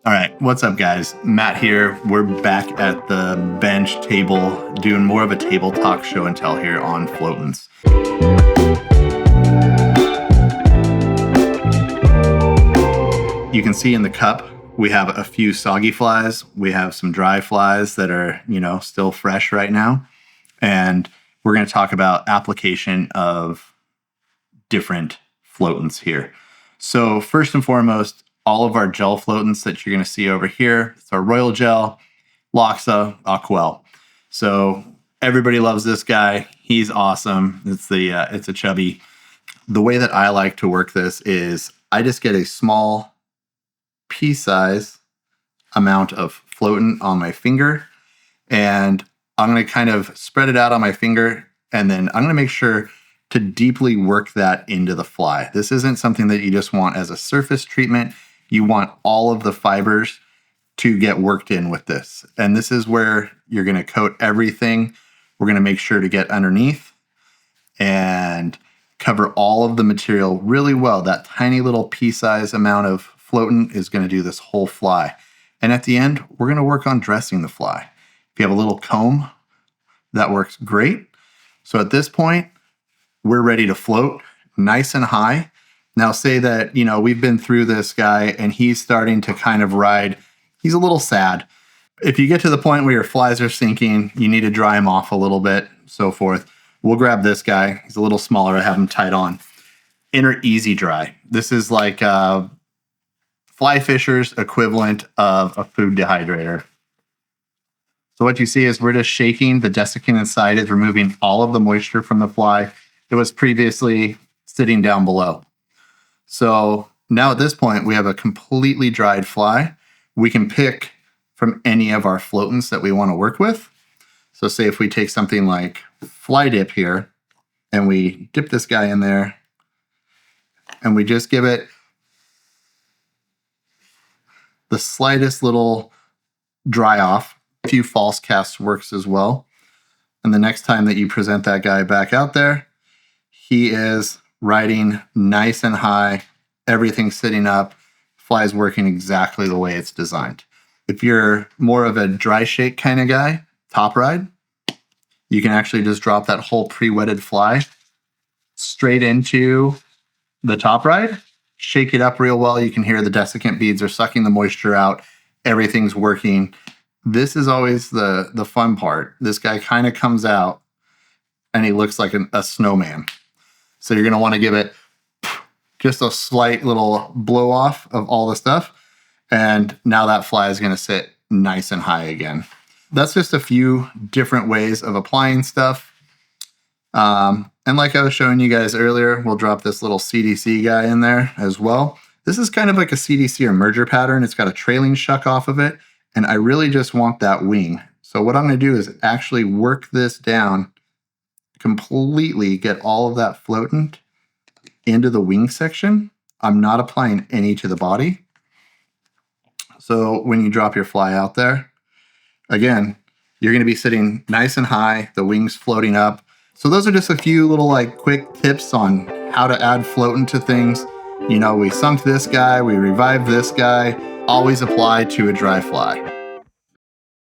All right, what's up, guys? Matt here. We're back at the bench table doing more of a table talk show and tell here on Floatants. You can see in the cup, we have a few soggy flies. We have some dry flies that are, still fresh right now. And we're going to talk about application of different floatants here. So first and foremost, all of our gel floatants that you're going to see over here, it's our Royal Gel, Loxa, Aquel. So everybody loves this guy. He's awesome. It's a chubby. The way that I like to work this is I just get a small pea-size amount of floatant on my finger, and I'm going to kind of spread it out on my finger, and then I'm going to make sure to deeply work that into the fly. This isn't something that you just want as a surface treatment. You want all of the fibers to get worked in with this. And this is where you're going to coat everything. We're going to make sure to get underneath and cover all of the material really well. That tiny little pea-size amount of floatant is going to do this whole fly. And at the end, we're going to work on dressing the fly. If you have a little comb, that works great. So at this point, we're ready to float nice and high. Now say that, we've been through this guy and he's starting to kind of ride. He's a little sad. If you get to the point where your flies are sinking, you need to dry him off a little bit, so forth. We'll grab this guy. He's a little smaller. I have him tied on. Enter easy dry. This is like fly fisher's equivalent of a food dehydrator. So what you see is we're just shaking. The desiccant inside is removing all of the moisture from the fly. It was previously sitting down below. So now at this point, we have a completely dried fly. We can pick from any of our floatants that we want to work with. So say if we take something like fly dip here, and we dip this guy in there, and we just give it the slightest little dry off. A few false casts works as well. And the next time that you present that guy back out there, he is riding nice and high, everything's sitting up, fly's working exactly the way it's designed. If you're more of a dry shake kind of guy, top ride, you can actually just drop that whole pre-wetted fly straight into the top ride, shake it up real well. You can hear the desiccant beads are sucking the moisture out. Everything's working. This is always the fun part. This guy kind of comes out and he looks like a snowman. So you're going to want to give it just a slight little blow off of all the stuff. And now that fly is going to sit nice and high again. That's just a few different ways of applying stuff. And like I was showing you guys earlier, we'll drop this little CDC guy in there as well. This is kind of like a CDC or merger pattern. It's got a trailing shuck off of it. And I really just want that wing. So what I'm going to do is actually work this down completely, get all of that floatant into the wing section. I'm not applying any to the body. So when you drop your fly out there, again, you're going to be sitting nice and high, the wings floating up. So those are just a few little quick tips on how to add floatant to things. We sunk this guy, we revived this guy. Always apply to a dry fly.